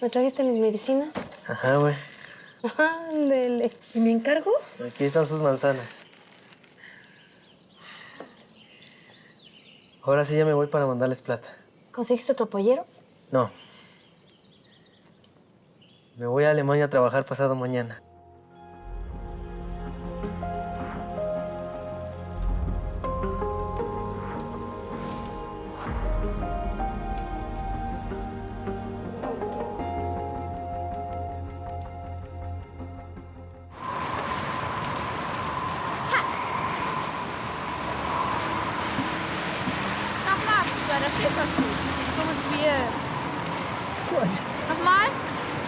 ¿Me trajiste mis medicinas? Ajá, güey. Ándele. ¿Y mi encargo? Aquí están sus manzanas. Ahora sí ya me voy para mandarles plata. ¿Conseguiste otro pollero? No. Me voy a Alemania a trabajar pasado mañana. Nochmal, bei der Schifferschuh. Dummes Spiel. Gut. Nochmal?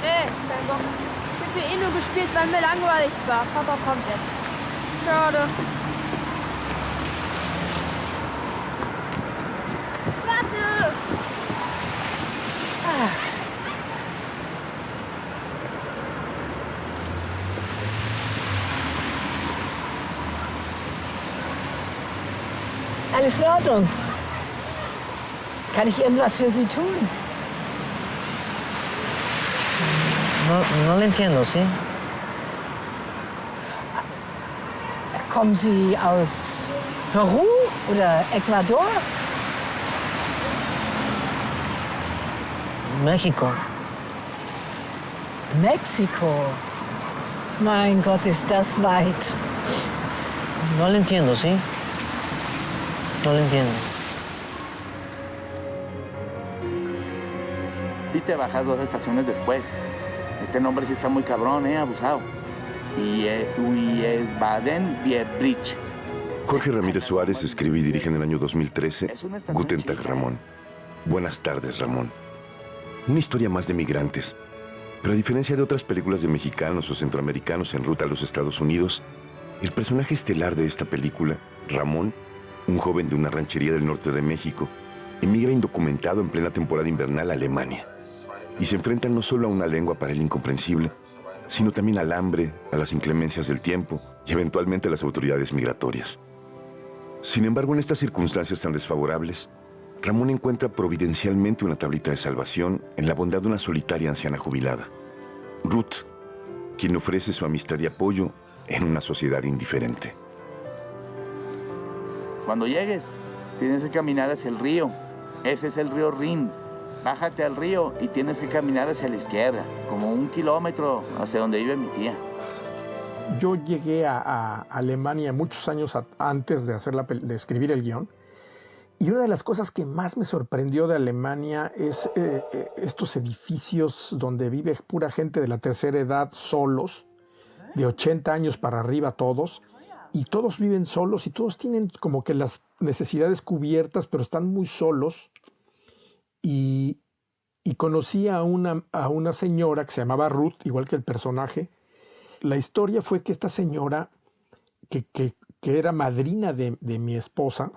Nee, kein Bock. Ich hab hier eh nur gespielt, weil mir langweilig war. Papa kommt jetzt. Schade. Warte! Alles in Ordnung. Kann ich irgendwas für Sie tun? No le entiendo, ¿sí? Kommen Sie aus Peru oder Ecuador? México. Mexiko. Mein Gott, ist das weit. No le entiendo, ¿sí? No le entiendo. Y te bajas 2 estaciones después. Este nombre sí está muy cabrón, abusado. Y Wiesbaden-Biebrich. Jorge Ramírez Suárez escribe y dirige en el año 2013 Guten Tag, Ramón. Buenas tardes, Ramón. Una historia más de migrantes. Pero a diferencia de otras películas de mexicanos o centroamericanos en ruta a los Estados Unidos, el personaje estelar de esta película, Ramón, un joven de una ranchería del norte de México, emigra indocumentado en plena temporada invernal a Alemania. Y se enfrenta no solo a una lengua para él incomprensible, sino también al hambre, a las inclemencias del tiempo y eventualmente a las autoridades migratorias. Sin embargo, en estas circunstancias tan desfavorables, Ramón encuentra providencialmente una tablita de salvación en la bondad de una solitaria anciana jubilada, Ruth, quien ofrece su amistad y apoyo en una sociedad indiferente. Cuando llegues, tienes que caminar hacia el río. Ese es el río Rin. Bájate al río y tienes que caminar hacia la izquierda, como 1 kilómetro hacia donde vive mi tía. Yo llegué a Alemania muchos años antes de escribir el guión. Y una de las cosas que más me sorprendió de Alemania es estos edificios donde vive pura gente de la tercera edad solos, de 80 años para arriba todos, y todos viven solos y todos tienen como que las necesidades cubiertas, pero están muy solos. Y conocí a una señora que se llamaba Ruth, igual que el personaje. La historia fue que esta señora, que era madrina de mi esposa,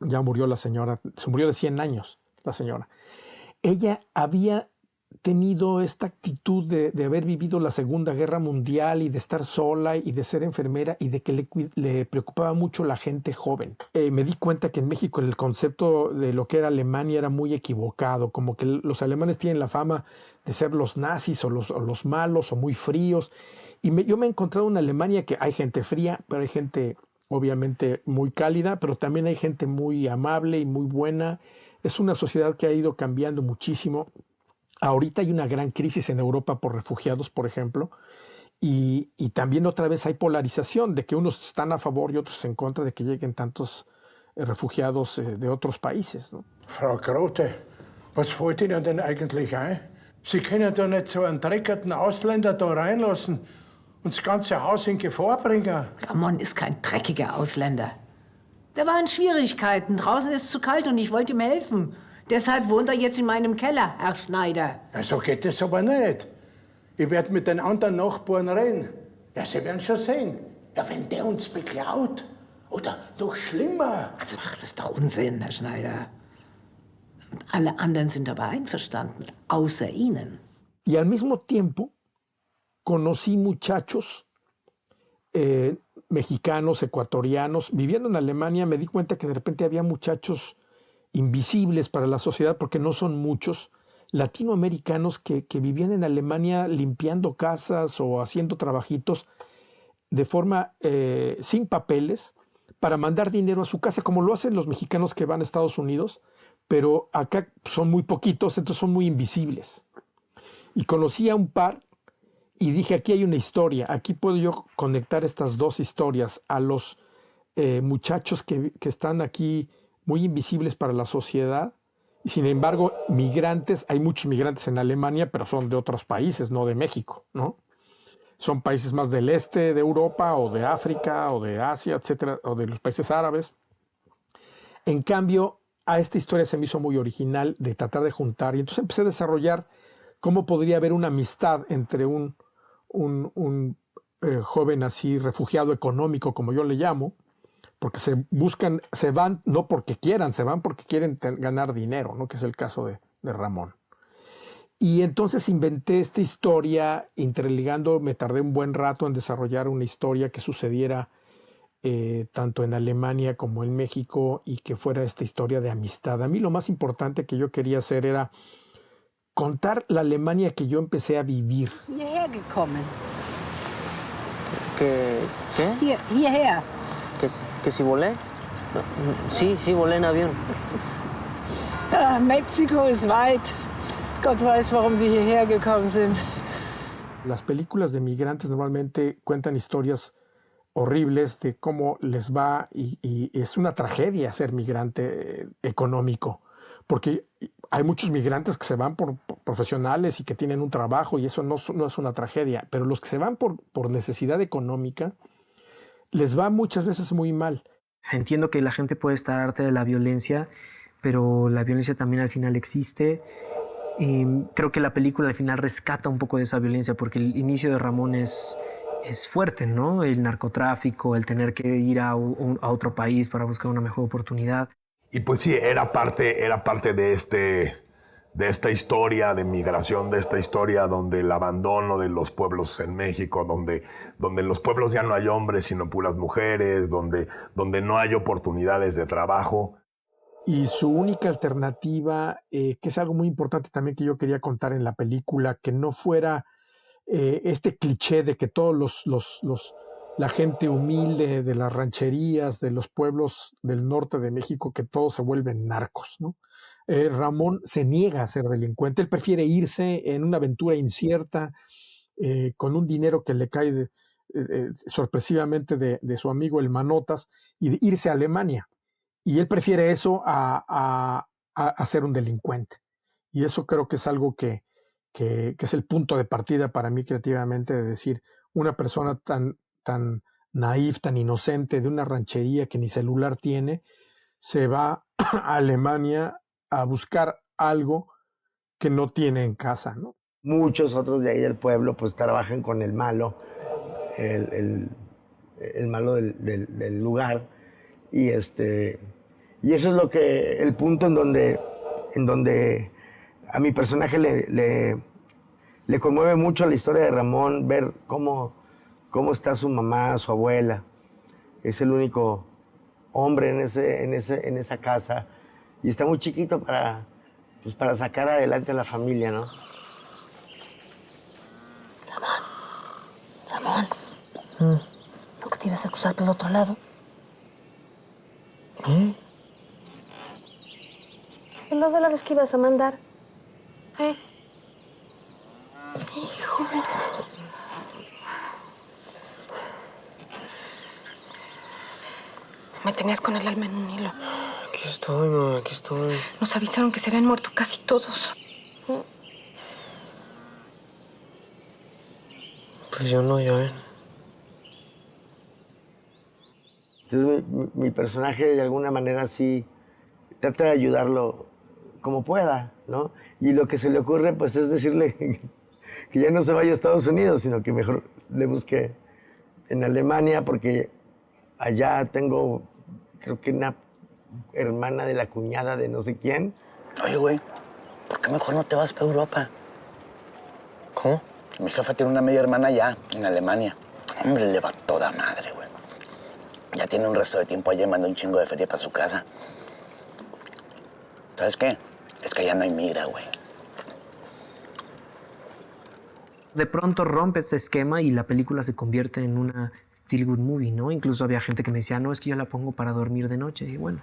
ya murió la señora, se murió de 100 años la señora. Ella había tenido esta actitud de haber vivido la Segunda Guerra Mundial y de estar sola y de ser enfermera y de que le preocupaba mucho la gente joven. Me di cuenta que en México el concepto de lo que era Alemania era muy equivocado, como que los alemanes tienen la fama de ser los nazis o los malos o muy fríos. Y yo me he encontrado en Alemania que hay gente fría, pero hay gente obviamente muy cálida, pero también hay gente muy amable y muy buena. Es una sociedad que ha ido cambiando muchísimo. Ahorita hay una gran crisis en Europa por refugiados, por ejemplo, y también otra vez hay polarización de que unos están a favor y otros en contra de que lleguen tantos refugiados de otros países, ¿no? Frau Grote, was fällt Ihnen denn eigentlich ein? Sie können doch nicht so einen dreckigen Ausländer da reinlassen und das ganze Haus in Gefahr bringen. Ramon ist kein dreckiger Ausländer. Der war in Schwierigkeiten. Draußen ist zu kalt und ich wollte ihm helfen. Deshalb wohnt er jetzt in meinem Keller, Herr Schneider. Ja, so geht es aber nicht. Ich werde mit den anderen Nachbarn reden. Ja, Sie werden schon sehen. Ja, wenn der uns beklaut. Oder noch schlimmer. Also, ach, das ist doch Unsinn, Herr Schneider. Und alle anderen sind aber einverstanden, außer Ihnen. Y al mismo tiempo conocí muchachos mexicanos, ecuatorianos. Viviendo en Alemania me di cuenta que de repente había muchachos invisibles para la sociedad porque no son muchos, latinoamericanos que vivían en Alemania limpiando casas o haciendo trabajitos de forma sin papeles para mandar dinero a su casa, como lo hacen los mexicanos que van a Estados Unidos, pero acá son muy poquitos, entonces son muy invisibles. Y conocí a un par y dije, aquí hay una historia, aquí puedo yo conectar estas dos historias a los muchachos que están aquí muy invisibles para la sociedad. Y sin embargo, migrantes, hay muchos migrantes en Alemania, pero son de otros países, no de México, ¿no? Son países más del este de Europa o de África o de Asia, etcétera, o de los países árabes. En cambio, a esta historia se me hizo muy original de tratar de juntar. Y entonces empecé a desarrollar cómo podría haber una amistad entre un joven así, refugiado económico, como yo le llamo, porque se van no porque quieran, se van porque quieren ganar dinero, ¿no? Que es el caso de Ramón. Y entonces inventé esta historia, interligando, me tardé un buen rato en desarrollar una historia que sucediera tanto en Alemania como en México y que fuera esta historia de amistad. A mí lo más importante que yo quería hacer era contar la Alemania que yo empecé a vivir. Hierher gekommen. ¿Qué? Hierher. ¿Que si volé? No, sí, volé en avión. México ist weit. Gott weiß, warum Sie hierher gekommen sind. Las películas de migrantes normalmente cuentan historias horribles de cómo les va y es una tragedia ser migrante económico, porque hay muchos migrantes que se van por profesionales y que tienen un trabajo y eso no es una tragedia, pero los que se van por necesidad económica les va muchas veces muy mal. Entiendo que la gente puede estar harta de la violencia, pero la violencia también al final existe. Creo que la película al final rescata un poco de esa violencia porque el inicio de Ramón es fuerte, ¿no? El narcotráfico, el tener que ir a otro país para buscar una mejor oportunidad. Y pues sí, era parte de esta historia de migración, de esta historia donde el abandono de los pueblos en México, donde en los pueblos ya no hay hombres sino puras mujeres, donde no hay oportunidades de trabajo. Y su única alternativa, que es algo muy importante también que yo quería contar en la película, que no fuera este cliché de que todos la gente humilde de las rancherías, de los pueblos del norte de México, que todos se vuelven narcos, ¿no? Ramón se niega a ser delincuente, él prefiere irse en una aventura incierta, con un dinero que le cae sorpresivamente de su amigo el Manotas, y de irse a Alemania. Y él prefiere eso a ser un delincuente. Y eso creo que es algo que es el punto de partida para mí creativamente, de decir, una persona tan naif, tan inocente, de una ranchería que ni celular tiene, se va a Alemania a buscar algo que no tiene en casa, ¿no? Muchos otros de ahí del pueblo pues trabajan con el malo, el malo del lugar, y eso es el punto en donde a mi personaje le conmueve mucho la historia de Ramón, ver cómo está su mamá, su abuela. Es el único hombre en esa casa y está muy chiquito para sacar adelante a la familia, ¿no? Ramón. ¿No que te ibas a cruzar por el otro lado? Los $2 que ibas a mandar. Hijo. Me tenías con el alma en un hilo. Aquí estoy, mamá, aquí estoy. Nos avisaron que se habían muerto casi todos. Pues yo no, ya ven. Entonces mi personaje de alguna manera sí trata de ayudarlo como pueda, ¿no? Y lo que se le ocurre pues es decirle que ya no se vaya a Estados Unidos, sino que mejor le busque en Alemania, porque allá tengo, creo que una hermana de la cuñada de no sé quién. Oye, güey, ¿por qué mejor no te vas para Europa? ¿Cómo? Mi jefa tiene una media hermana allá, en Alemania. Hombre, le va toda madre, güey. Ya tiene un resto de tiempo allá y manda un chingo de feria para su casa. ¿Sabes qué? Es que allá no hay migra, güey. De pronto rompe ese esquema y la película se convierte en una feel good movie, ¿no? Incluso había gente que me decía, no, es que yo la pongo para dormir de noche. Y bueno,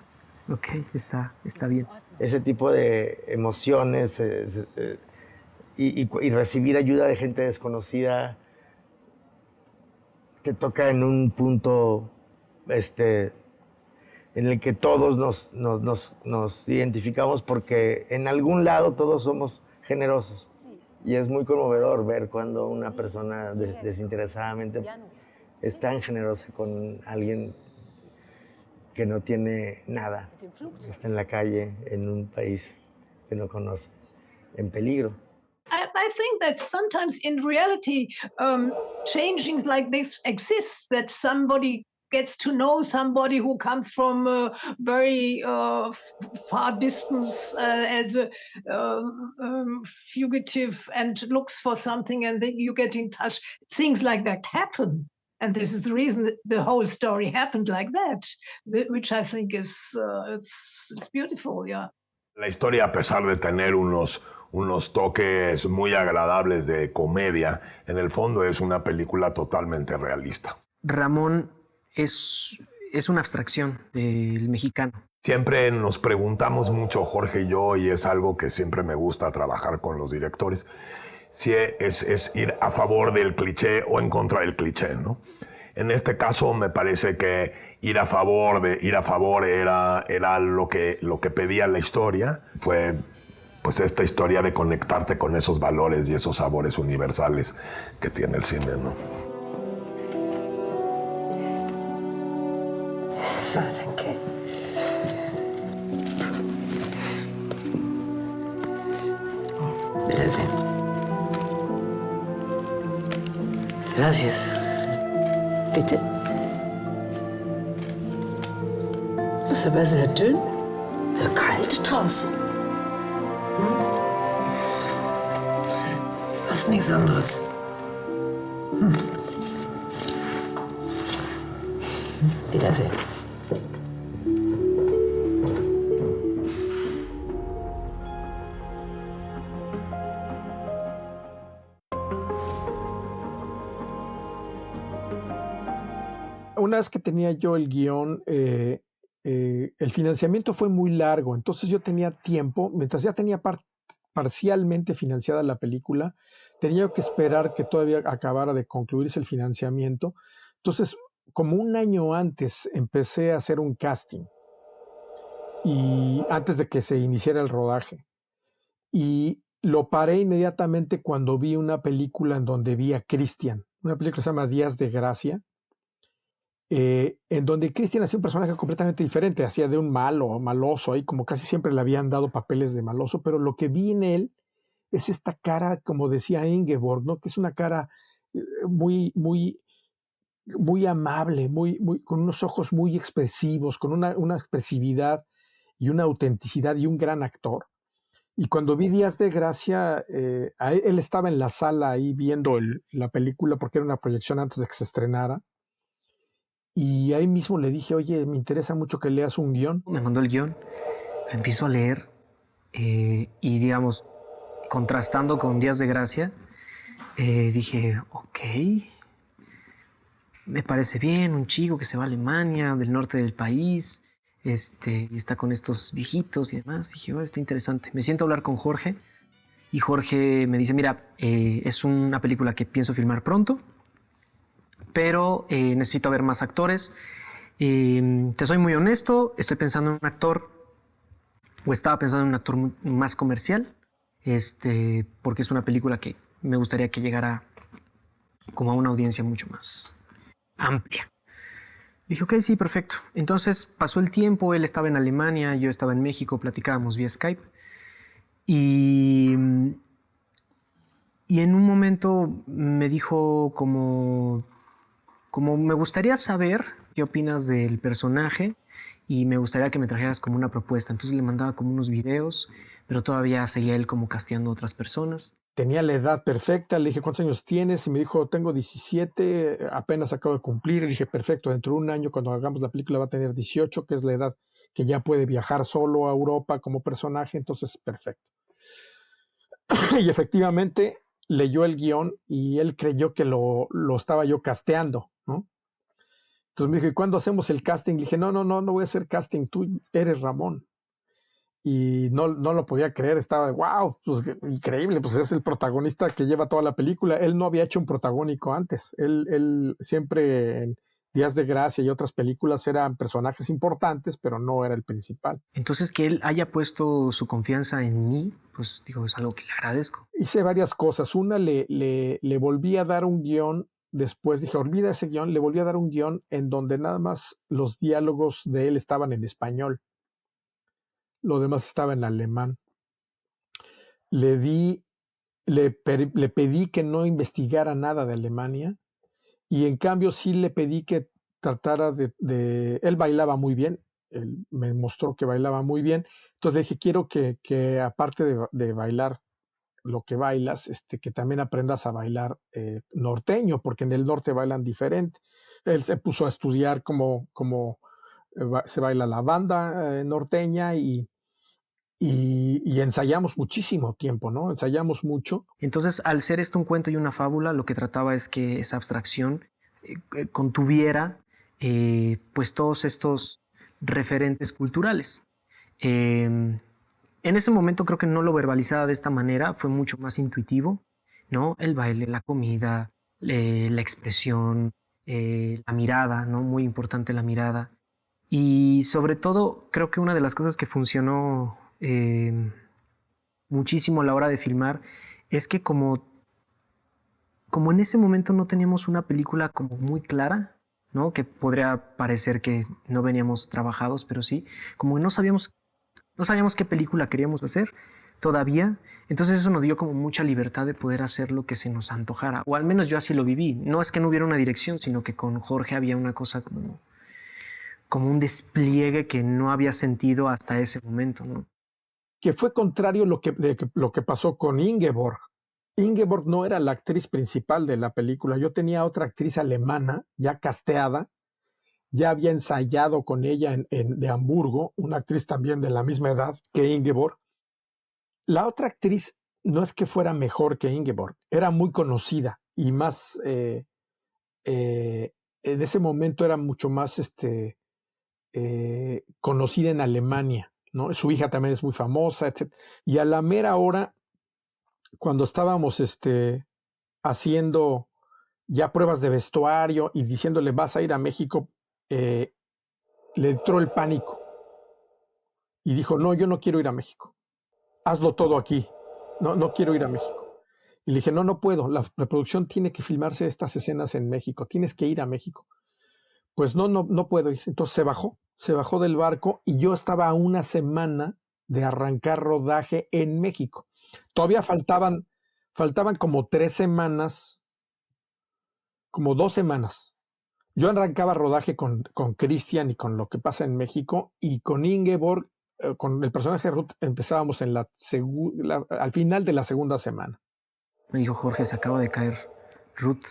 ok, está bien. Ese tipo de emociones y recibir ayuda de gente desconocida te toca en un punto en el que todos nos identificamos porque en algún lado todos somos generosos. Y es muy conmovedor ver cuando una persona desinteresadamente es tan generosa con alguien que no tiene nada, está en la calle, en un país que no conoce, en peligro. I think that sometimes in reality, changings like this exist, that somebody gets to know somebody who comes from a very far distance as a fugitive and looks for something, and then you get in touch. Things like that happen. And this is the reason that the whole story happened like that, which I think is it's beautiful, yeah. La historia, a pesar de tener unos toques muy agradables de comedia, en el fondo es una película totalmente realista. Ramón es una abstracción del mexicano. Siempre nos preguntamos mucho, Jorge y yo, y es algo que siempre me gusta trabajar con los directores, si es ir a favor del cliché o en contra del cliché, ¿no? En este caso me parece que ir a favor era lo que pedía la historia. Fue pues esta historia de conectarte con esos valores y esos sabores universales que tiene el cine, ¿no? So, danke. Wiedersehen. Gracias. Bitte. Ist aber sehr dünn. Sehr kalt draußen. Was nichts anderes. Wiedersehen. Una vez que tenía yo el guión, el financiamiento fue muy largo, entonces yo tenía tiempo, mientras ya tenía parcialmente financiada la película, tenía que esperar que todavía acabara de concluirse el financiamiento. Entonces, como un año antes, empecé a hacer un casting, y antes de que se iniciara el rodaje. Y lo paré inmediatamente cuando vi una película en donde vi a Cristian, una película que se llama Días de Gracia, en donde Cristian hacía un personaje completamente diferente, hacía de un maloso, ahí como casi siempre le habían dado papeles de maloso, pero lo que vi en él es esta cara, como decía Ingeborg, ¿no? Que es una cara muy amable, con unos ojos muy expresivos, con una expresividad y una autenticidad y un gran actor. Y cuando vi Días de Gracia, él estaba en la sala ahí viendo la película porque era una proyección antes de que se estrenara. Y ahí mismo le dije, oye, me interesa mucho que leas un guión. Me mandó el guión, lo empiezo a leer y digamos, contrastando con Días de Gracia, dije, ok, me parece bien, un chico que se va a Alemania, del norte del país, y está con estos viejitos y demás. Dije, oh, está interesante. Me siento a hablar con Jorge y Jorge me dice, mira, es una película que pienso filmar pronto, pero necesito ver más actores. Te soy muy honesto, estoy pensando en un actor, o estaba pensando en un actor más comercial, porque es una película que me gustaría que llegara como a una audiencia mucho más amplia. Dije, ok, sí, perfecto. Entonces pasó el tiempo, él estaba en Alemania, yo estaba en México, platicábamos vía Skype. Y en un momento me dijo como me gustaría saber qué opinas del personaje y me gustaría que me trajeras como una propuesta. Entonces le mandaba como unos videos, pero todavía seguía él como casteando a otras personas. Tenía la edad perfecta, le dije, ¿cuántos años tienes? Y me dijo, tengo 17, apenas acabo de cumplir. Y le dije, perfecto, dentro de un año cuando hagamos la película va a tener 18, que es la edad que ya puede viajar solo a Europa como personaje, entonces perfecto. Y efectivamente leyó el guión y él creyó que lo estaba yo casteando, ¿no? Entonces me dijo, ¿y cuándo hacemos el casting? Le dije, no voy a hacer casting, tú eres Ramón. Y no lo podía creer, estaba, wow, pues increíble, pues es el protagonista que lleva toda la película. Él no había hecho un protagónico antes, él siempre en Días de Gracia y otras películas eran personajes importantes, pero no era el principal. Entonces que él haya puesto su confianza en mí, pues digo, es algo que le agradezco. Hice varias cosas, una le volví a dar un guión, después dije, olvida ese guión, le volví a dar un guión en donde nada más los diálogos de él estaban en español. Lo demás estaba en alemán. Le pedí que no investigara nada de Alemania y en cambio sí le pedí que tratara él bailaba muy bien, él me mostró que bailaba muy bien, entonces le dije, quiero que aparte de bailar lo que bailas, que también aprendas a bailar norteño, porque en el norte bailan diferente. Él se puso a estudiar cómo se baila la banda norteña y ensayamos muchísimo tiempo, ¿no? Ensayamos mucho. Entonces, al ser esto un cuento y una fábula, lo que trataba es que esa abstracción contuviera pues todos estos referentes culturales. En ese momento creo que no lo verbalizaba de esta manera, fue mucho más intuitivo, ¿no? El baile, la comida, la expresión, la mirada, ¿no? Muy importante la mirada. Y sobre todo, creo que una de las cosas que funcionó muchísimo a la hora de filmar es que como en ese momento no teníamos una película como muy clara, ¿no? Que podría parecer que no veníamos trabajados, pero sí, como que no sabíamos qué película queríamos hacer todavía, entonces eso nos dio como mucha libertad de poder hacer lo que se nos antojara, o al menos yo así lo viví. No es que no hubiera una dirección, sino que con Jorge había una cosa como un despliegue que no había sentido hasta ese momento, ¿no? Que fue contrario lo que pasó con Ingeborg. Ingeborg no era la actriz principal de la película. Yo tenía otra actriz alemana ya casteada, ya había ensayado con ella de Hamburgo, una actriz también de la misma edad que Ingeborg. La otra actriz no es que fuera mejor que Ingeborg, era muy conocida y más, en ese momento era mucho más conocida en Alemania, ¿no? Su hija también es muy famosa, etc. Y a la mera hora, cuando estábamos haciendo ya pruebas de vestuario y diciéndole vas a ir a México, le entró el pánico y dijo, no, yo no quiero ir a México, hazlo todo aquí, no quiero ir a México. Y le dije, no puedo, la producción tiene que filmarse estas escenas en México, tienes que ir a México. Pues no puedo ir. Entonces se bajó del barco y yo estaba a una semana de arrancar rodaje en México. Todavía faltaban como 3 semanas, como 2 semanas. Yo arrancaba rodaje con Christian y con lo que pasa en México, y con Ingeborg, con el personaje de Ruth, empezábamos al final de la segunda semana. Me dijo, Jorge, se acaba de caer Ruth.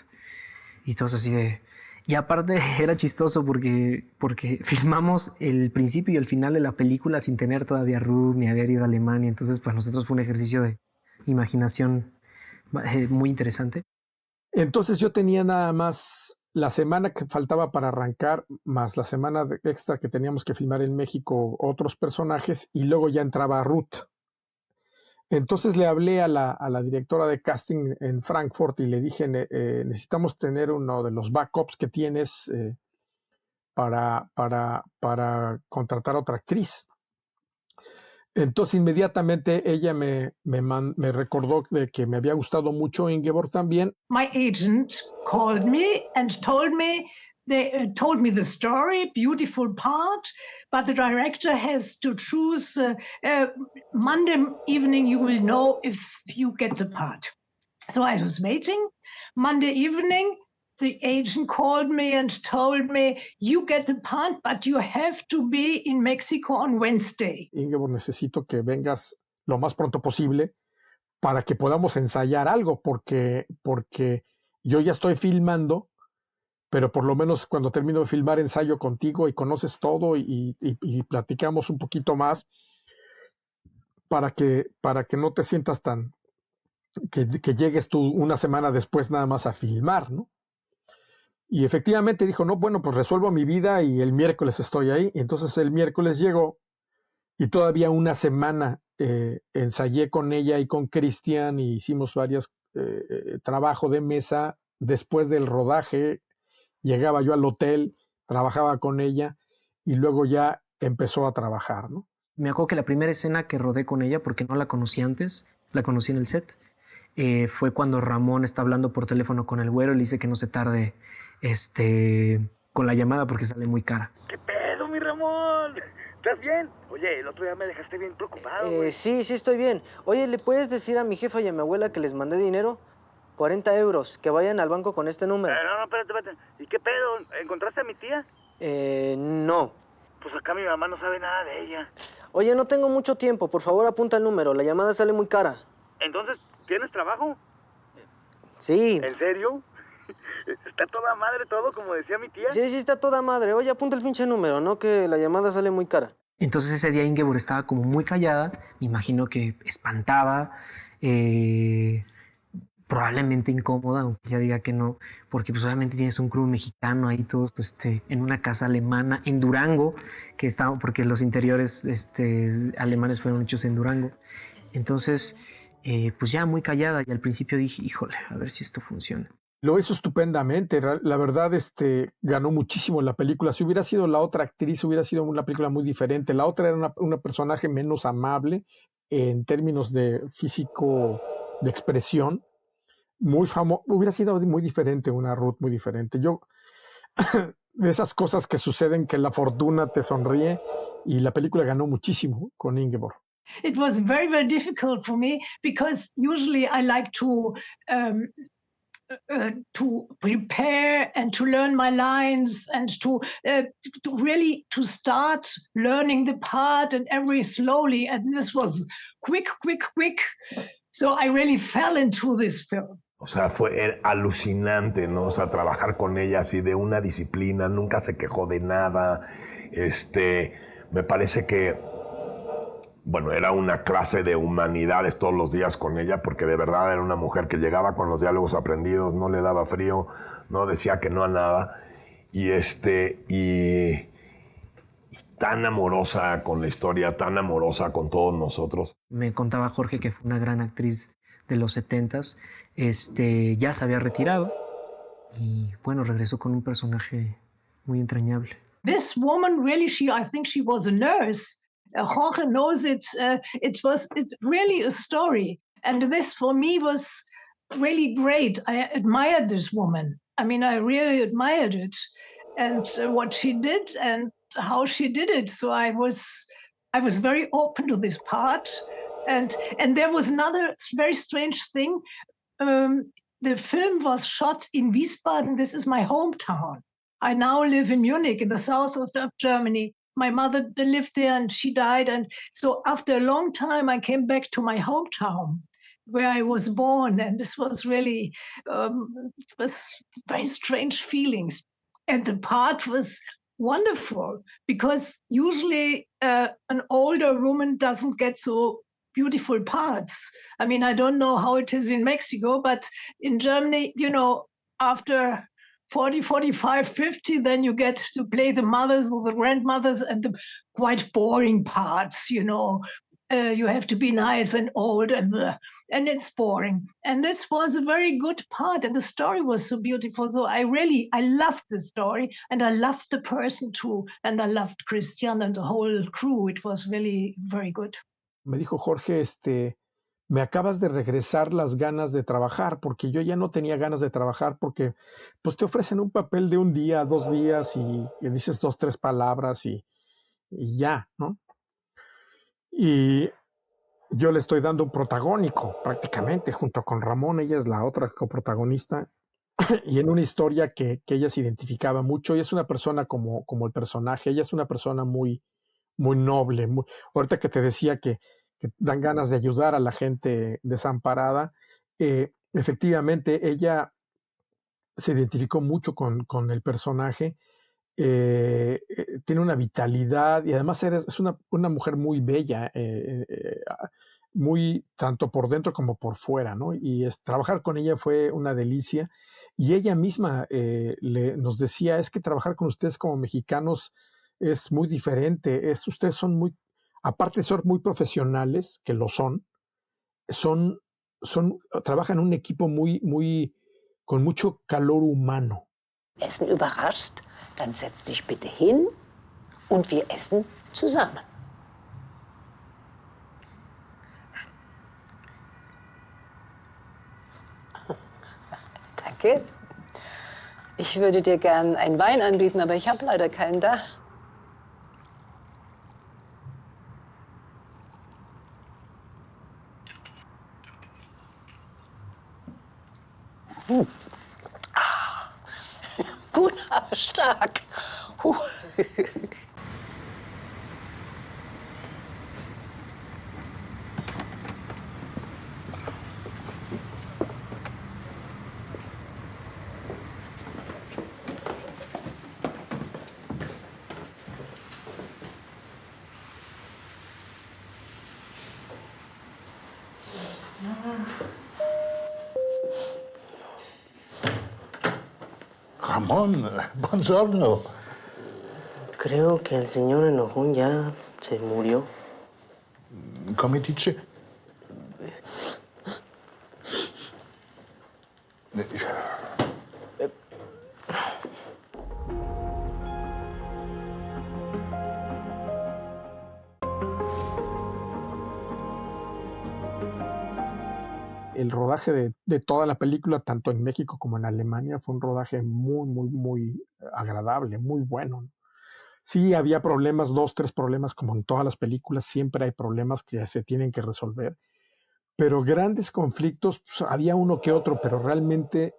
Y todos así de... Y aparte era chistoso porque filmamos el principio y el final de la película sin tener todavía Ruth ni haber ido a Alemania. Entonces para nosotros fue un ejercicio de imaginación muy interesante. Entonces yo tenía nada más la semana que faltaba para arrancar, más la semana extra que teníamos que filmar en México otros personajes, y luego ya entraba Ruth. Entonces le hablé a la directora de casting en Frankfurt y le dije, necesitamos tener uno de los backups que tienes para contratar a otra actriz. Entonces inmediatamente ella me recordó de que me había gustado mucho Ingeborg también. My agent called me and told me they told me the story, beautiful part, but the director has to choose. Monday evening, you will know if you get the part. So I was waiting. Monday evening, the agent called me and told me, you get the part, but you have to be in Mexico on Wednesday. Ingeborg, necesito que vengas lo más pronto posible para que podamos ensayar algo, porque yo ya estoy filmando, pero por lo menos cuando termino de filmar ensayo contigo y conoces todo y platicamos un poquito más para que no te sientas tan que llegues tú una semana después nada más a filmar, ¿no? Y efectivamente dijo, no, bueno, pues resuelvo mi vida y el miércoles estoy ahí. Y entonces el miércoles llegó y todavía una semana ensayé con ella y con Cristian y hicimos varios trabajo de mesa. Después del rodaje llegaba yo al hotel, trabajaba con ella y luego ya empezó a trabajar, ¿no? Me acuerdo que la primera escena que rodé con ella, porque no la conocí antes, la conocí en el set, fue cuando Ramón está hablando por teléfono con el güero y le dice que no se tarde con la llamada porque sale muy cara. ¿Qué pedo, mi Ramón? ¿Estás bien? Oye, el otro día me dejaste bien preocupado, güey. Sí, estoy bien. Oye, ¿le puedes decir a mi jefa y a mi abuela que les mandé dinero? 40 euros, que vayan al banco con este número. No, espérate. ¿Y qué pedo? ¿Encontraste a mi tía? No. Pues acá mi mamá no sabe nada de ella. Oye, no tengo mucho tiempo. Por favor, apunta el número. La llamada sale muy cara. Entonces, ¿tienes trabajo? Sí. ¿En serio? ¿Está toda madre todo, como decía mi tía? Sí, está toda madre. Oye, apunta el pinche número, ¿no? Que la llamada sale muy cara. Entonces ese día Ingeborg estaba como muy callada, me imagino que espantada, probablemente incómoda, aunque ella diga que no, porque pues obviamente tienes un crew mexicano ahí todos en una casa alemana en Durango, que estaba, porque los interiores alemanes fueron hechos en Durango. Entonces, pues ya muy callada, y al principio dije, híjole, a ver si esto funciona. Lo hizo estupendamente, la verdad ganó muchísimo la película. Si hubiera sido la otra actriz, hubiera sido una película muy diferente. La otra era una personaje menos amable en términos de físico, de expresión. Hubiera sido muy diferente, una Ruth muy diferente. De esas cosas que suceden, que la fortuna te sonríe, y la película ganó muchísimo con Ingeborg. It was very, very difficult for me because usually I like to prepare and to learn my lines and to really to start learning the part and every slowly, and this was quick. So I really fell into this film. O sea, fue alucinante, ¿no? O sea, trabajar con ella así de una disciplina, nunca se quejó de nada. Me parece que, bueno, era una clase de humanidades todos los días con ella, porque de verdad era una mujer que llegaba con los diálogos aprendidos, no le daba frío, no decía que no a nada. Y tan amorosa con la historia, tan amorosa con todos nosotros. Me contaba Jorge que fue una gran actriz de los 70s, ya se había retirado y bueno, regresó con un personaje muy entrañable. This woman really, I think she was a nurse. Jorge knows it. It's really a story, and this for me was really great. I admired this woman. I mean, I really admired it, and what she did and how she did it. So I was very open to this part, and there was another very strange thing. The film was shot in Wiesbaden. This is my hometown. I now live in Munich, in the south of Germany. My mother lived there and she died. And so after a long time, I came back to my hometown where I was born. And this was really, it was very strange feelings. And the part was wonderful because usually an older woman doesn't get so beautiful parts. I mean, I don't know how it is in Mexico, but in Germany, you know, after 40, 45, 50, then you get to play the mothers or the grandmothers and the quite boring parts, you know. You have to be nice and old and it's boring. And this was a very good part and the story was so beautiful. So I loved the story and I loved the person too. And I loved Christian and the whole crew. It was really very good. Me dijo Jorge, me acabas de regresar las ganas de trabajar, porque yo ya no tenía ganas de trabajar, porque pues te ofrecen un papel de un día, 2 días y dices 2, 3 palabras y ya, ¿no? Y yo le estoy dando un protagónico prácticamente junto con Ramón, ella es la otra coprotagonista, y en una historia que ella se identificaba mucho, y es una persona como el personaje, ella es una persona muy, muy noble. Ahorita que te decía que dan ganas de ayudar a la gente desamparada, efectivamente ella se identificó mucho con el personaje, tiene una vitalidad y además es una mujer muy bella, muy tanto por dentro como por fuera, ¿no? Y trabajar con ella fue una delicia. Y ella misma nos decía, es que trabajar con ustedes como mexicanos es muy diferente. Ustedes son muy, aparte de ser muy profesionales, que lo trabajan en un equipo con mucho calor humano. Essen überrascht, dann setz dich bitte hin und wir essen zusammen. Danke. Ich würde dir gern einen Wein anbieten, aber ich habe leider keinen da. Gut, aber stark. Ramón, buongiorno. Creo que el señor Enojón ya se murió. Come dice? El rodaje de toda la película, tanto en México como en Alemania, fue un rodaje muy, muy, muy agradable, muy bueno. Sí, había problemas, 2, 3 problemas, como en todas las películas, siempre hay problemas que se tienen que resolver, pero grandes conflictos, pues, había uno que otro, pero realmente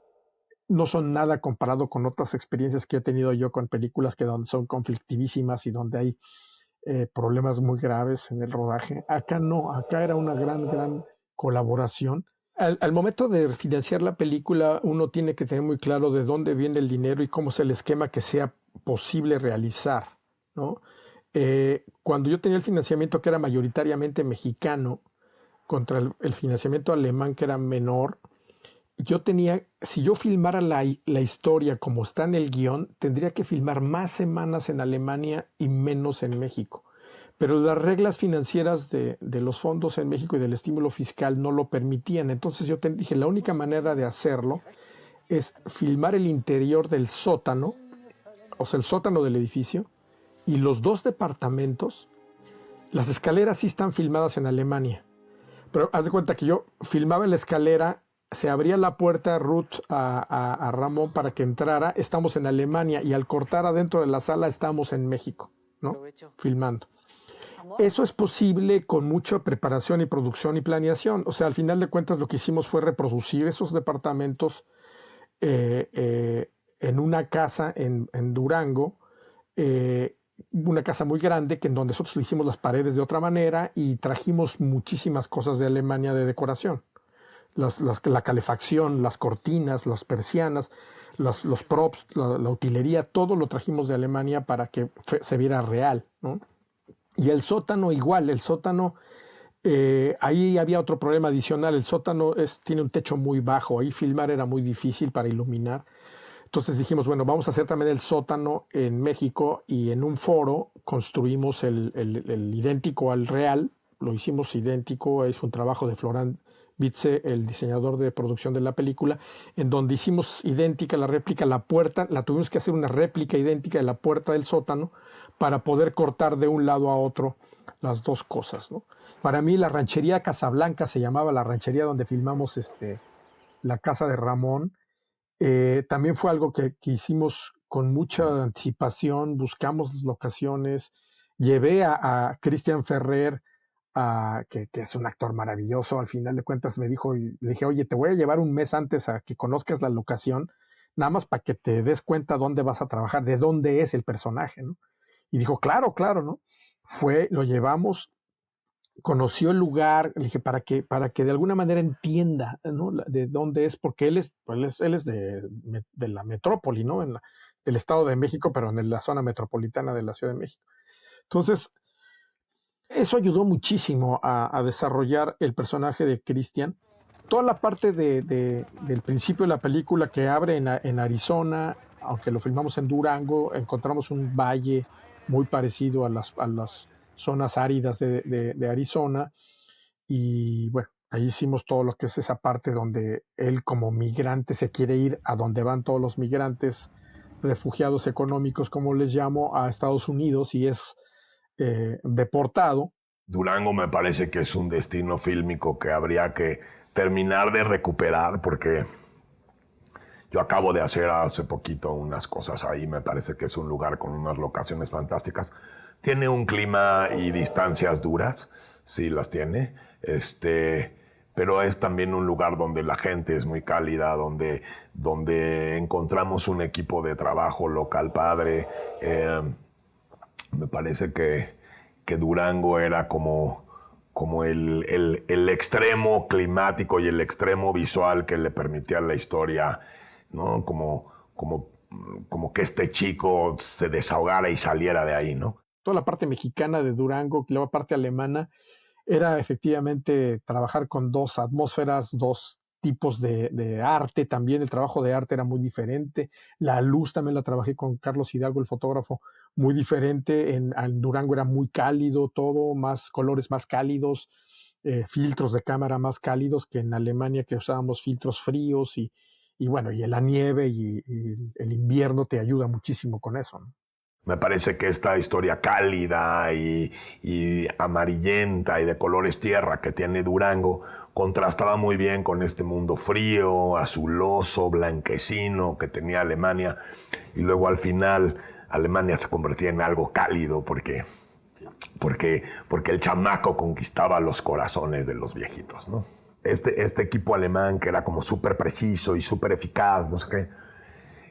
no son nada comparado con otras experiencias que he tenido yo con películas que donde son conflictivísimas y donde hay problemas muy graves en el rodaje. Acá no, acá era una gran colaboración. Al momento de financiar la película, uno tiene que tener muy claro de dónde viene el dinero y cómo es el esquema que sea posible realizar, ¿no? Cuando yo tenía el financiamiento que era mayoritariamente mexicano contra el financiamiento alemán que era menor, si yo filmara la historia como está en el guión, tendría que filmar más semanas en Alemania y menos en México. Pero las reglas financieras de los fondos en México y del estímulo fiscal no lo permitían. Entonces yo dije, la única manera de hacerlo es filmar el interior del sótano, o sea, el sótano del edificio, y los 2 departamentos. Las escaleras sí están filmadas en Alemania. Pero haz de cuenta que yo filmaba la escalera, se abría la puerta Ruth a Ramón para que entrara, estamos en Alemania, y al cortar adentro de la sala estamos en México, ¿no? Filmando. Eso es posible con mucha preparación y producción y planeación. O sea, al final de cuentas lo que hicimos fue reproducir esos departamentos en una casa en Durango, una casa muy grande en donde nosotros le hicimos las paredes de otra manera y trajimos muchísimas cosas de Alemania de decoración. La calefacción, las cortinas, las persianas, los props, la utilería, todo lo trajimos de Alemania para que se viera real, ¿no? Y el sótano igual, ahí había otro problema adicional, el sótano tiene un techo muy bajo, ahí filmar era muy difícil para iluminar. Entonces dijimos, bueno, vamos a hacer también el sótano en México y en un foro construimos el idéntico al real, lo hicimos idéntico, es un trabajo de Florent Bitze, el diseñador de producción de la película, en donde hicimos idéntica la réplica, la puerta, tuvimos que hacer una réplica idéntica de la puerta del sótano para poder cortar de un lado a otro las 2 cosas, ¿no? Para mí la ranchería Casablanca se llamaba la ranchería donde filmamos la casa de Ramón. También fue algo que hicimos con mucha anticipación, buscamos las locaciones, llevé a Christian Ferrer, que es un actor maravilloso, al final de cuentas le dije, oye, te voy a llevar un mes antes a que conozcas la locación, nada más para que te des cuenta dónde vas a trabajar, de dónde es el personaje, ¿no? Y dijo, claro, ¿no? Lo llevamos, conoció el lugar, le dije, para que de alguna manera entienda, ¿no? De dónde es, porque él es de la metrópoli, ¿no? Del Estado de México, pero en la zona metropolitana de la Ciudad de México. Entonces, Eso ayudó muchísimo a desarrollar el personaje de Christian. Toda la parte del principio de la película que abre en Arizona, aunque lo filmamos en Durango, encontramos un valle muy parecido a las zonas áridas de Arizona. Y bueno, ahí hicimos todo lo que es esa parte donde él como migrante se quiere ir a donde van todos los migrantes, refugiados económicos, como les llamo, a Estados Unidos, y es deportado. Durango me parece que es un destino fílmico que habría que terminar de recuperar, porque yo acabo de hacer hace poquito unas cosas ahí. Me parece que es un lugar con unas locaciones fantásticas. Tiene un clima y distancias duras, sí las tiene, pero es también un lugar donde la gente es muy cálida, donde encontramos un equipo de trabajo local padre. Me parece que Durango era como el extremo climático y el extremo visual que le permitía a la historia, ¿no? Como que este chico se desahogara y saliera de ahí, ¿no? Toda la parte mexicana de Durango, y la parte alemana, era efectivamente trabajar con dos atmósferas, dos tipos de arte. También el trabajo de arte era muy diferente. La luz también la trabajé con Carlos Hidalgo, el fotógrafo, muy diferente. En Durango era muy cálido todo, más colores más cálidos, filtros de cámara más cálidos que en Alemania, que usábamos filtros fríos y bueno, y la nieve y el invierno te ayuda muchísimo con eso, ¿no? Me parece que esta historia cálida y amarillenta y de colores tierra que tiene Durango contrastaba muy bien con este mundo frío, azuloso, blanquecino que tenía Alemania. Y luego al final Alemania se convertía en algo cálido porque el chamaco conquistaba los corazones de los viejitos, ¿no? Este equipo alemán que era como súper preciso y súper eficaz, no sé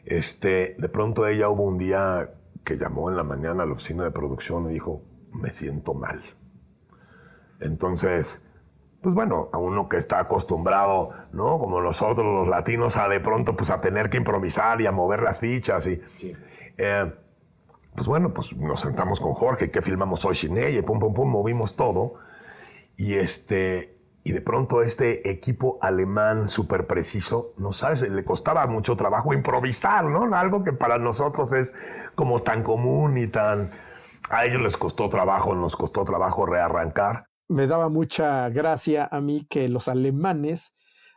qué. De pronto ella hubo un día que llamó en la mañana a la oficina de producción y dijo, me siento mal. Entonces, pues bueno, a uno que está acostumbrado, ¿no? Como nosotros los latinos, a de pronto pues a tener que improvisar y a mover las fichas y... Sí. Pues bueno, pues nos sentamos con Jorge, que filmamos hoy sin ella, y pum, pum, pum, movimos todo. Y de pronto este equipo alemán súper preciso, no sabes, le costaba mucho trabajo improvisar, ¿no? Algo que para nosotros es como tan común y tan... A ellos les costó trabajo, nos costó trabajo rearrancar. Me daba mucha gracia a mí que los alemanes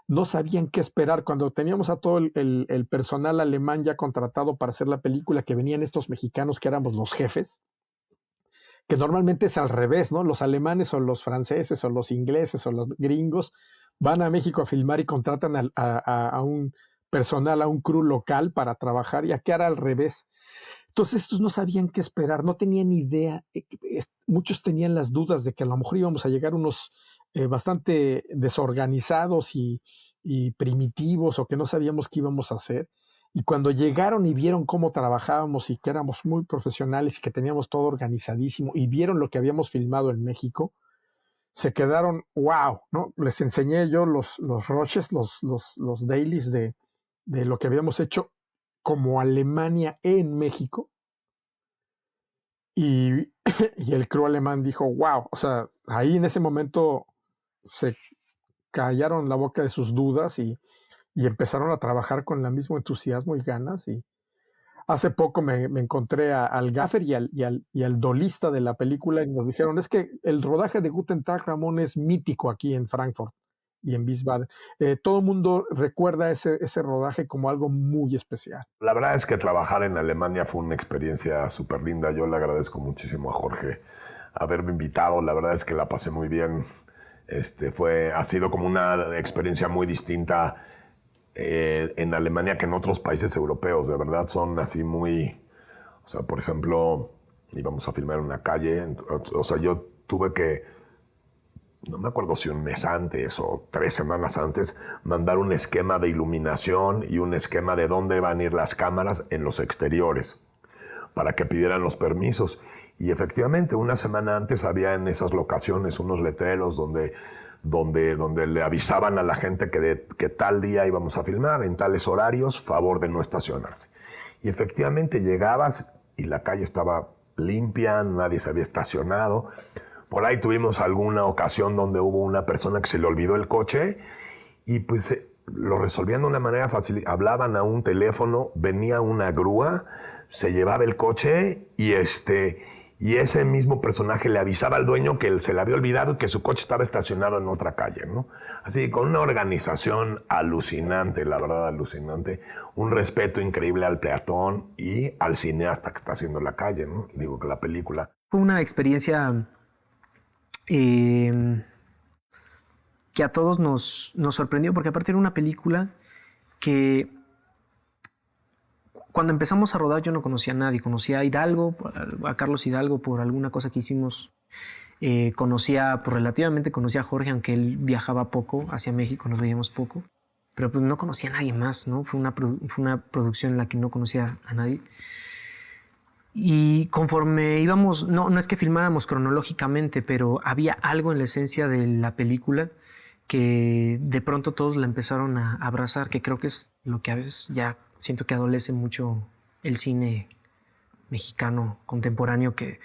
no sabían qué esperar. Cuando teníamos a todo el personal alemán ya contratado para hacer la película, que venían estos mexicanos que éramos los jefes, que normalmente es al revés, ¿no? Los alemanes o los franceses o los ingleses o los gringos van a México a filmar y contratan a un personal, a un crew local para trabajar, y aquí era al revés. Entonces estos no sabían qué esperar, no tenían idea. Muchos tenían las dudas de que a lo mejor íbamos a llegar unos bastante desorganizados y primitivos, o que no sabíamos qué íbamos a hacer. Y cuando llegaron y vieron cómo trabajábamos y que éramos muy profesionales y que teníamos todo organizadísimo y vieron lo que habíamos filmado en México, se quedaron, wow, ¿no? Les enseñé yo los rushes, los dailies de lo que habíamos hecho como Alemania en México. Y el crew alemán dijo, wow, o sea, ahí en ese momento se callaron la boca de sus dudas y empezaron a trabajar con el mismo entusiasmo y ganas. Y hace poco me encontré al gaffer y al dolista de la película, y nos dijeron, es que el rodaje de Guten Tag, Ramón, es mítico aquí en Frankfurt y en Wiesbaden. Todo el mundo recuerda ese rodaje como algo muy especial. La verdad es que trabajar en Alemania fue una experiencia súper linda. Yo le agradezco muchísimo a Jorge haberme invitado. La verdad es que la pasé muy bien. Ha sido como una experiencia muy distinta en Alemania que en otros países europeos. De verdad son así muy... O sea, por ejemplo, íbamos a filmar en una calle. O sea, yo tuve que, no me acuerdo si un mes antes o 3 semanas antes, mandar un esquema de iluminación y un esquema de dónde van a ir las cámaras en los exteriores para que pidieran los permisos. Y efectivamente, una semana antes había en esas locaciones unos letreros donde le avisaban a la gente que tal día íbamos a filmar, en tales horarios, favor de no estacionarse. Y efectivamente llegabas y la calle estaba limpia, nadie se había estacionado. O Por ahí tuvimos alguna ocasión donde hubo una persona que se le olvidó el coche y pues lo resolvían de una manera fácil. Hablaban a un teléfono, venía una grúa, se llevaba el coche y ese mismo personaje le avisaba al dueño que se le había olvidado y que su coche estaba estacionado en otra calle, ¿no? Así, con una organización alucinante, la verdad, alucinante. Un respeto increíble al peatón y al cineasta que está haciendo la calle, ¿no? Digo que la película. Fue una experiencia que a todos nos sorprendió, porque aparte era una película que cuando empezamos a rodar yo no conocía a nadie. Conocía a Hidalgo, a Carlos Hidalgo por alguna cosa que hicimos. Relativamente conocía a Jorge, aunque él viajaba poco hacia México, nos veíamos poco. Pero pues no conocía a nadie más, ¿no? Fue una producción en la que no conocía a nadie. Y conforme íbamos, no es que filmáramos cronológicamente, pero había algo en la esencia de la película que de pronto todos la empezaron a abrazar, que creo que es lo que a veces ya siento que adolece mucho el cine mexicano contemporáneo, que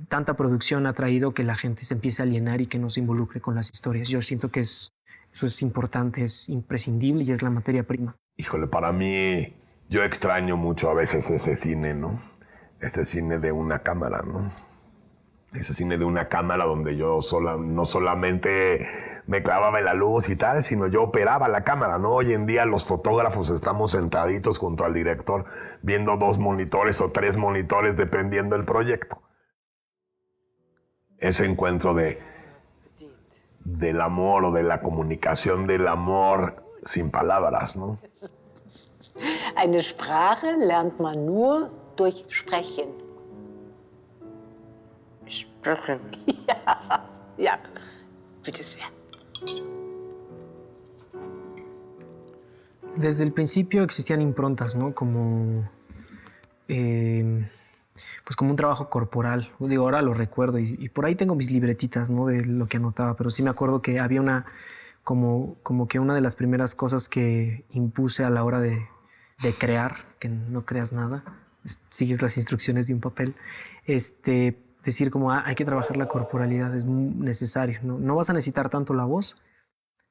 tanta producción ha traído que la gente se empiece a alienar y que no se involucre con las historias. Yo siento que eso es importante, es imprescindible y es la materia prima. Híjole, para mí, yo extraño mucho a veces ese cine, ¿no? Ese cine de una cámara, ¿no? Ese cine de una cámara donde yo no solamente me clavaba en la luz y tal, sino yo operaba la cámara, ¿no? Hoy en día los fotógrafos estamos sentaditos junto al director viendo 2 monitores o 3 monitores dependiendo del proyecto. Ese encuentro del amor o de la comunicación del amor sin palabras, ¿no? Eine Sprache lernt man nur durch Sprechen. Sprechen. Ja, bitte sehr. Desde el principio existían improntas, ¿no? Como un trabajo corporal. Digo, ahora lo recuerdo y por ahí tengo mis libretitas, ¿no? De lo que anotaba, pero sí me acuerdo que había como que una de las primeras cosas que impuse a la hora de crear, que no creas nada, sigues las instrucciones de un papel, decir como hay que trabajar la corporalidad, es necesario. No vas a necesitar tanto la voz,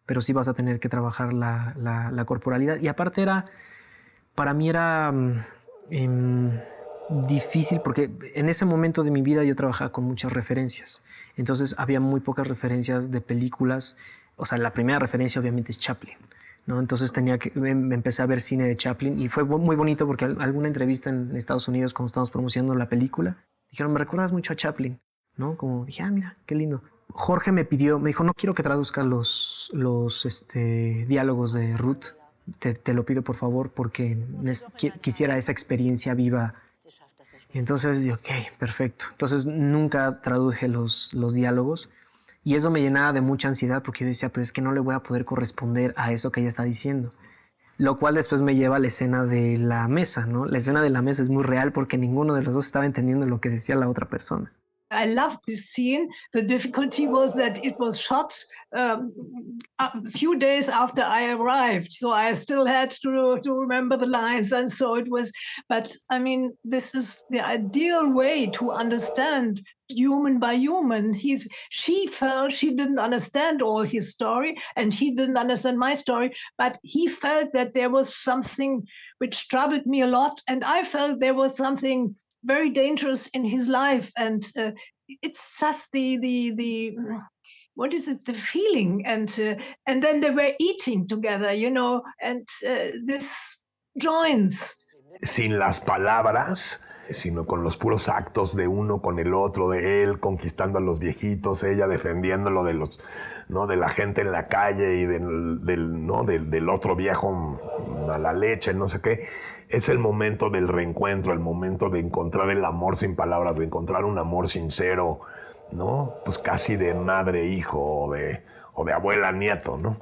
pero sí vas a tener que trabajar la corporalidad. Y aparte para mí era difícil porque en ese momento de mi vida yo trabajaba con muchas referencias. Entonces había muy pocas referencias de películas. O sea, la primera referencia obviamente es Chaplin, ¿no? Entonces me empecé a ver cine de Chaplin y fue muy bonito porque alguna entrevista en Estados Unidos cuando estábamos promocionando la película, dijeron, me recuerdas mucho a Chaplin, ¿no? Como dije, mira, qué lindo. Jorge me dijo, no quiero que traduzcas los diálogos de Ruth, te lo pido por favor porque quisiera esa experiencia viva. Y entonces dije, ok, perfecto. Entonces nunca traduje los diálogos y eso me llenaba de mucha ansiedad porque yo decía, pero es que no le voy a poder corresponder a eso que ella está diciendo. Lo cual después me lleva a la escena de la mesa, ¿no? La escena de la mesa es muy real porque ninguno de los dos estaba entendiendo lo que decía la otra persona. I loved this scene. The difficulty was that it was shot a few days after I arrived, so I still had to remember the lines, and so it was. But I mean, this is the ideal way to understand human by human. She felt she didn't understand all his story, and he didn't understand my story, but he felt that there was something which troubled me a lot, and I felt there was something very dangerous in his life, and it's just the what is it, the feeling, and then they were eating together, you know, and this joins. Sin las palabras, sino con los puros actos de uno con el otro, de él conquistando a los viejitos, ella defendiéndolo de los, ¿no? De la gente en la calle y del otro viejo a la leche, no sé qué. Es el momento del reencuentro, el momento de encontrar el amor sin palabras, de encontrar un amor sincero, ¿no? Pues casi de madre-hijo o de abuela-nieto, ¿no?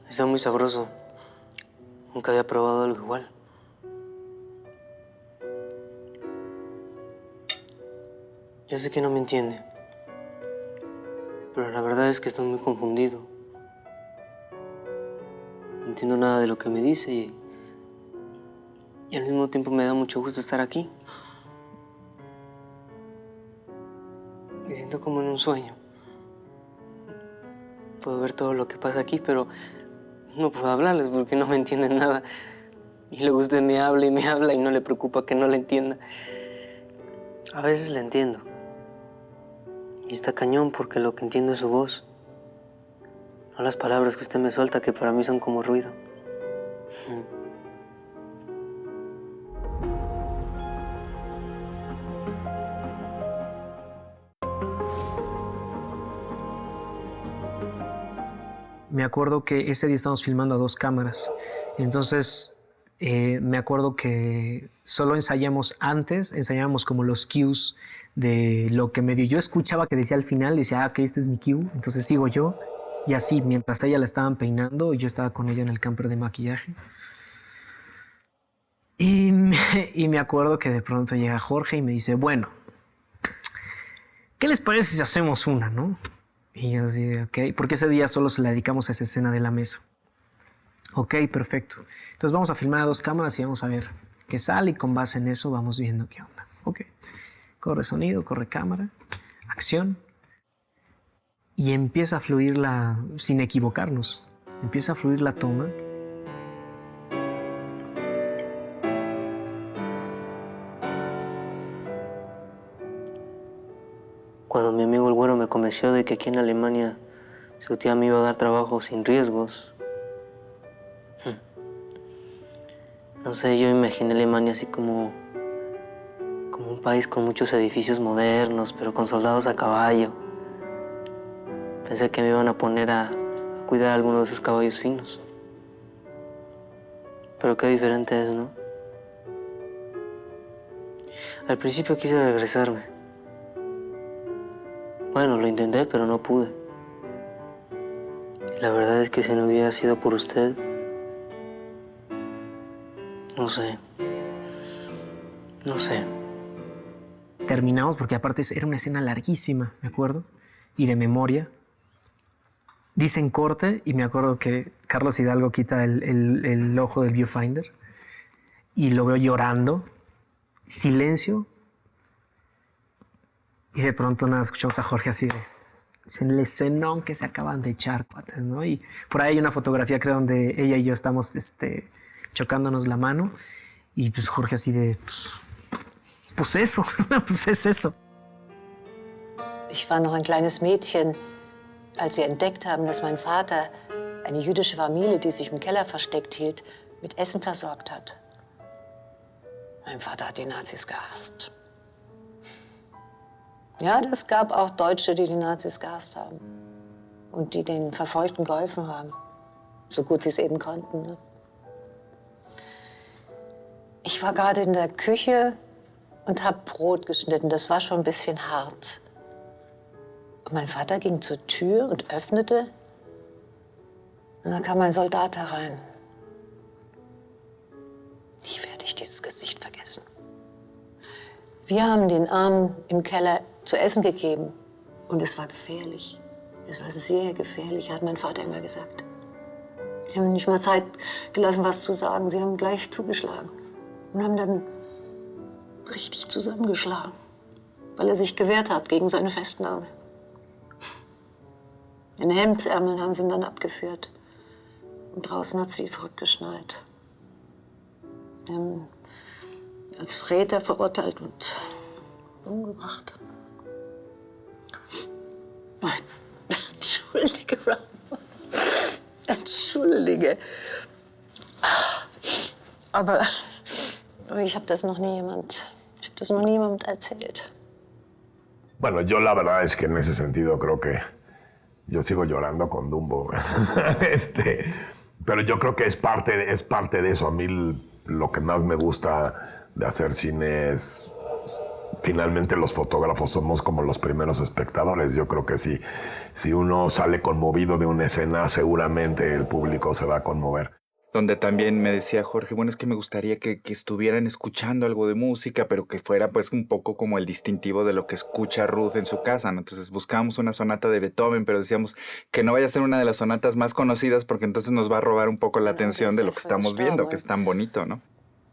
Está muy sabroso. Nunca había probado algo igual. Yo sé que no me entiende, pero la verdad es que estoy muy confundido. No entiendo nada de lo que me dice y al mismo tiempo me da mucho gusto estar aquí. Me siento siento como en un sueño. Puedo ver todo lo que pasa aquí, pero no puedo hablarles porque no me entienden nada. Y luego usted me habla y no le preocupa que no le entienda. A veces le entiendo. Y está cañón porque lo que entiendo es su voz. No las palabras que usted me suelta, que para mí son como ruido. Me acuerdo que ese día estábamos filmando a 2 cámaras. Entonces, me acuerdo que solo ensayábamos como los cues de lo que medio yo escuchaba que decía al final, decía, ok, este es mi cue, entonces sigo yo. Y así, mientras ella la estaban peinando, yo estaba con ella en el camper de maquillaje. Y me acuerdo que de pronto llega Jorge y me dice, bueno, ¿qué les parece si hacemos una, no? Y yo así de, ok, porque ese día solo se la dedicamos a esa escena de la mesa. Ok, perfecto. Entonces vamos a filmar a 2 cámaras y vamos a ver qué sale y con base en eso vamos viendo qué onda. Ok, corre sonido, corre cámara, acción. Y empieza a fluir sin equivocarnos, empieza a fluir la toma. Cuando mi amigo el güero me convenció de que aquí en Alemania su tía me iba a dar trabajo sin riesgos. No sé, yo imaginé Alemania así como un país con muchos edificios modernos, pero con soldados a caballo. Pensé que me iban a poner a cuidar a alguno de esos caballos finos. Pero qué diferente es, ¿no? Al principio quise regresarme. Bueno, lo intenté, pero no pude. Y la verdad es que si no hubiera sido por usted, no sé. Terminamos porque aparte era una escena larguísima, me acuerdo, y de memoria. Dicen corte y me acuerdo que Carlos Hidalgo quita el ojo del viewfinder y lo veo llorando. Silencio. Y de pronto nada, escuchamos a Jorge así de... Es en el escenón que se acaban de echar, cuates, ¿no? Y por ahí hay una fotografía, creo, donde ella y yo estamos chocándonos la mano. Y pues Jorge así de... Pues eso, pues es eso. Ich war noch ein kleines Mädchen, als sie entdeckt haben, dass mein Vater eine jüdische Familie, die sich im Keller versteckt hielt, mit Essen versorgt hat. Mein Vater hat die Nazis gehasst. Ja, es gab auch Deutsche, die Nazis gehasst haben und die den Verfolgten geholfen haben, so gut sie es eben konnten. Ne? Ich war gerade in der Küche und habe Brot geschnitten. Das war schon ein bisschen hart. Und mein Vater ging zur Tür und öffnete. Und dann kam ein Soldat herein. Nie werde ich dieses Gesicht vergessen. Wir haben den Armen im Keller zu essen gegeben. Und es war gefährlich. Es war sehr gefährlich, hat mein Vater immer gesagt. Sie haben nicht mal Zeit gelassen, was zu sagen. Sie haben gleich zugeschlagen. Und haben dann richtig zusammengeschlagen, weil er sich gewehrt hat gegen seine Festnahme. In Hemdsärmeln haben sie ihn dann abgeführt. Und draußen hat es wie verrückt geschneit. Die haben als Verräter verurteilt und umgebracht. Entschuldige, Ralph. Entschuldige. Aber ich habe das noch niemandem erzählt. Bueno, yo la verdad es que en ese sentido creo que yo sigo llorando con Dumbo. Pero yo creo que es parte de eso. A mí lo que más me gusta de hacer cine es... Finalmente los fotógrafos somos como los primeros espectadores. Yo creo que si uno sale conmovido de una escena, seguramente el público se va a conmover. Donde también me decía Jorge, bueno, es que me gustaría que estuvieran escuchando algo de música, pero que fuera pues un poco como el distintivo de lo que escucha Ruth en su casa, ¿no? Entonces buscábamos una sonata de Beethoven, pero decíamos que no vaya a ser una de las sonatas más conocidas porque entonces nos va a robar un poco la atención de lo que estamos viendo, que es tan bonito, ¿no?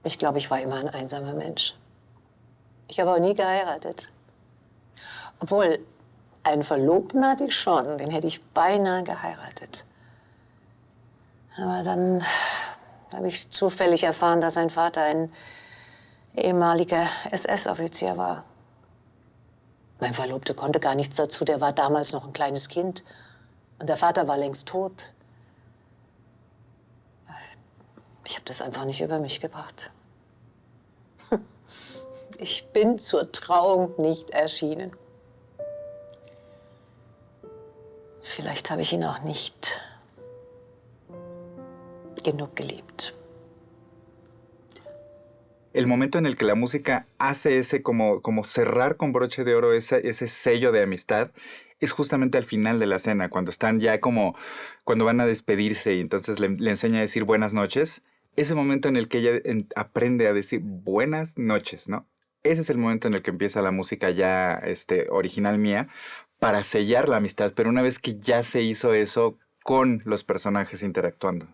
Ich glaube, ich war immer ein einsamer Mensch. Ich habe auch nie geheiratet. Obwohl, Einen Verlobten hatte ich schon, den hätte ich beinahe geheiratet. Aber dann habe ich zufällig erfahren, dass sein Vater ein ehemaliger SS-Offizier war. Mein Verlobter konnte gar nichts dazu, der war damals noch ein kleines Kind. Und der Vater war längst tot. Ich habe das einfach nicht über mich gebracht. Ich bin zur Trauung nicht erschienen. Vielleicht habe ich ihn auch nicht genug geliebt. El momento en el que la música hace ese como cerrar con broche de oro ese sello de amistad es justamente al final de la cena, cuando están ya como, cuando van a despedirse y entonces le enseña a decir buenas noches. Ese momento en el que ella aprende a decir buenas noches, ¿no? Ese es el momento en el que empieza la música ya original mía para sellar la amistad, pero una vez que ya se hizo eso con los personajes interactuando.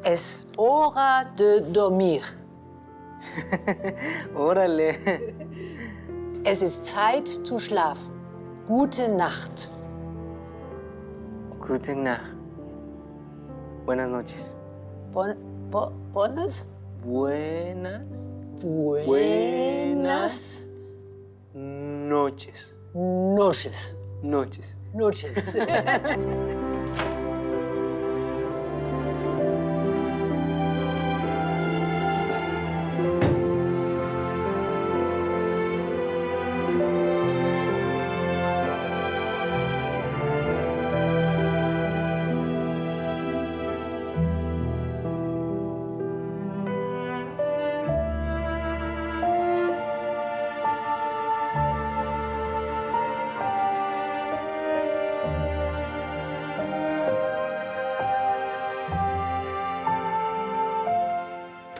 Es hora de dormir. Órale. Es ist Zeit zu schlafen. Gute Nacht. Gute Nacht. Buenas noches. Buenas? Buenas. Buenas Noches. noches. Noches. Noches.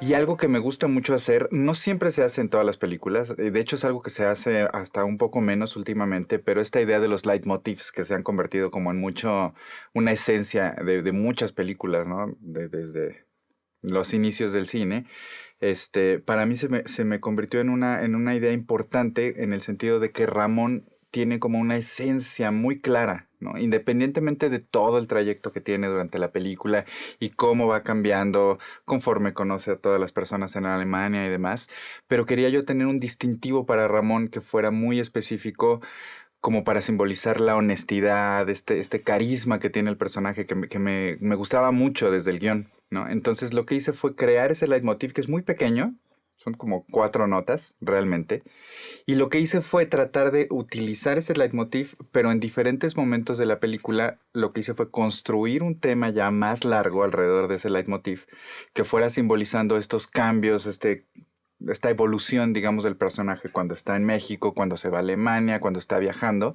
Y algo que me gusta mucho hacer, no siempre se hace en todas las películas, de hecho es algo que se hace hasta un poco menos últimamente, pero esta idea de los leitmotivs que se han convertido como en mucho una esencia de muchas películas, ¿no? Desde los inicios del cine, para mí se me convirtió en una idea importante en el sentido de que Ramón tiene como una esencia muy clara, ¿no? Independientemente de todo el trayecto que tiene durante la película y cómo va cambiando conforme conoce a todas las personas en Alemania y demás, pero quería yo tener un distintivo para Ramón que fuera muy específico como para simbolizar la honestidad, este carisma que tiene el personaje que me gustaba mucho desde el guión, ¿no? Entonces lo que hice fue crear ese leitmotiv que es muy pequeño, son como 4 notas realmente, y lo que hice fue tratar de utilizar ese leitmotiv, pero en diferentes momentos de la película lo que hice fue construir un tema ya más largo alrededor de ese leitmotiv que fuera simbolizando estos cambios, esta evolución, digamos, del personaje cuando está en México, cuando se va a Alemania, cuando está viajando,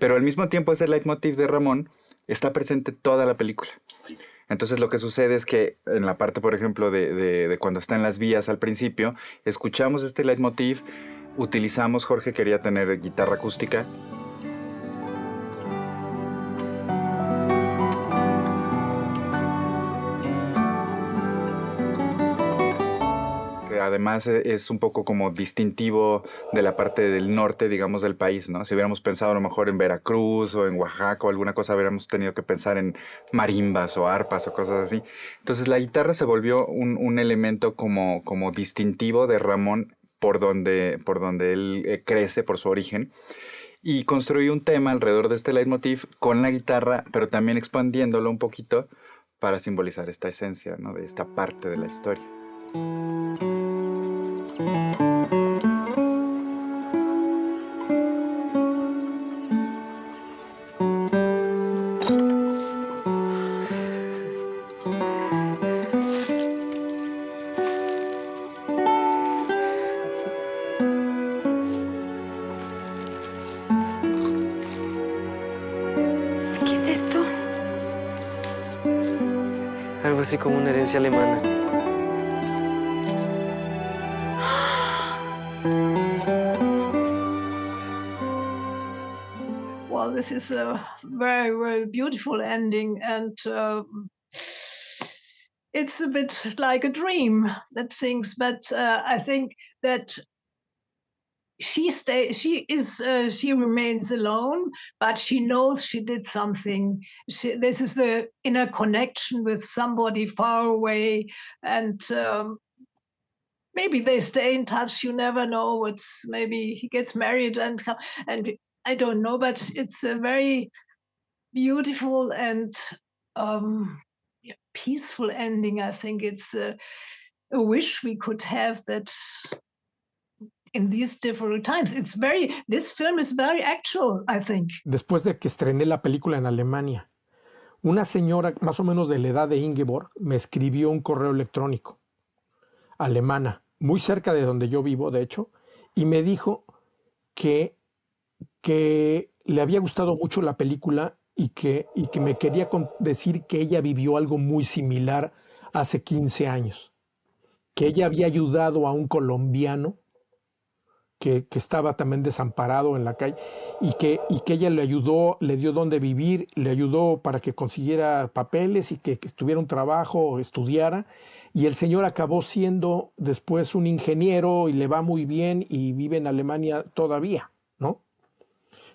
pero al mismo tiempo ese leitmotiv de Ramón está presente toda la película. Entonces lo que sucede es que en la parte, por ejemplo, de cuando está en las vías al principio, escuchamos este leitmotiv, utilizamos, Jorge quería tener guitarra acústica. Además es un poco como distintivo de la parte del norte, digamos, del país, ¿no? Si hubiéramos pensado a lo mejor en Veracruz o en Oaxaca o alguna cosa, hubiéramos tenido que pensar en marimbas o arpas o cosas así. Entonces la guitarra se volvió un elemento como distintivo de Ramón por donde él crece, por su origen. Y construí un tema alrededor de este leitmotiv con la guitarra, pero también expandiéndolo un poquito para simbolizar esta esencia, ¿no? De esta parte de la historia. ¿Qué es esto? Algo así como una herencia alemana. Well, this is a very, very beautiful ending, and it's a bit like a dream, that things, but I think that she remains alone, but she knows she did something. This is the inner connection with somebody far away, and maybe they stay in touch. You never know. Maybe he gets married and I don't know, but it's a very beautiful and peaceful ending. I think it's a wish we could have that in these different times. This film is very actual, I think. Después de que estrené la película en Alemania, una señora más o menos de la edad de Ingeborg me escribió un correo electrónico, alemana, muy cerca de donde yo vivo, de hecho, y me dijo que le había gustado mucho la película y que me quería decir que ella vivió algo muy similar hace 15 años, que ella había ayudado a un colombiano que estaba también desamparado en la calle y que ella le ayudó, le dio dónde vivir, le ayudó para que consiguiera papeles y que tuviera un trabajo, estudiara, y el señor acabó siendo después un ingeniero y le va muy bien y vive en Alemania todavía, ¿no?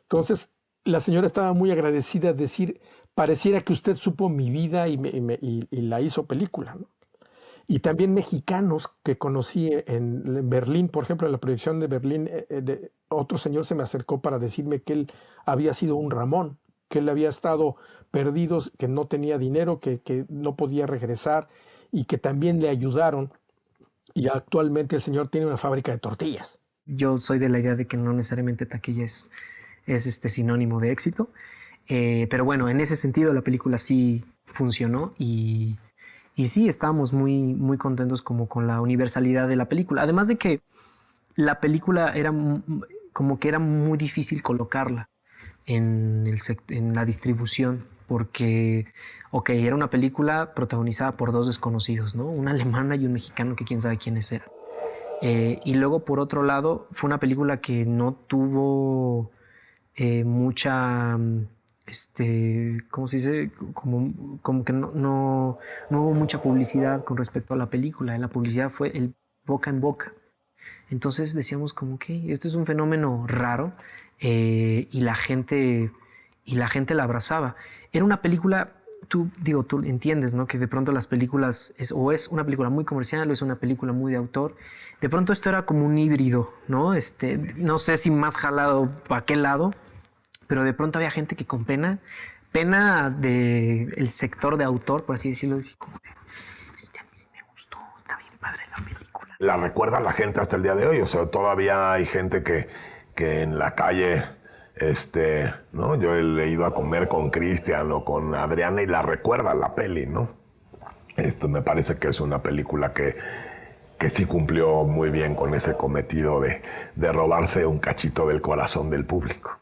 Entonces la señora estaba muy agradecida, decir, pareciera que usted supo mi vida y la hizo película, ¿no? Y también mexicanos que conocí en Berlín, por ejemplo, en la proyección de Berlín, otro señor se me acercó para decirme que él había sido un Ramón, que él había estado perdido, que no tenía dinero, que no podía regresar y que también le ayudaron. Y actualmente el señor tiene una fábrica de tortillas. Yo soy de la idea de que no necesariamente taquilla es sinónimo de éxito, pero bueno, en ese sentido la película sí funcionó y sí, estábamos muy, muy contentos como con la universalidad de la película. Además de que la película era muy difícil colocarla en la distribución porque, era una película protagonizada por dos desconocidos, ¿no? Una alemana y un mexicano que quién sabe quiénes eran. Y luego, por otro lado, fue una película que no tuvo mucha... ¿cómo se dice? Como que no hubo mucha publicidad con respecto a la película. La publicidad fue el boca en boca. Entonces decíamos como que esto es un fenómeno raro y la gente la abrazaba. Era una película, tú entiendes, ¿no? Que de pronto las películas es una película muy comercial o es una película muy de autor. De pronto esto era como un híbrido, ¿no? No sé si más jalado para qué lado, pero de pronto había gente que con pena del sector de autor, por así decirlo, decía como a mí sí me gustó, está bien padre la película. La recuerda la gente hasta el día de hoy, o sea, todavía hay gente que en la calle, ¿no? Yo he ido a comer con Cristian o con Adriana y la recuerda la peli, ¿no? Me parece que es una película que sí cumplió muy bien con ese cometido de robarse un cachito del corazón del público.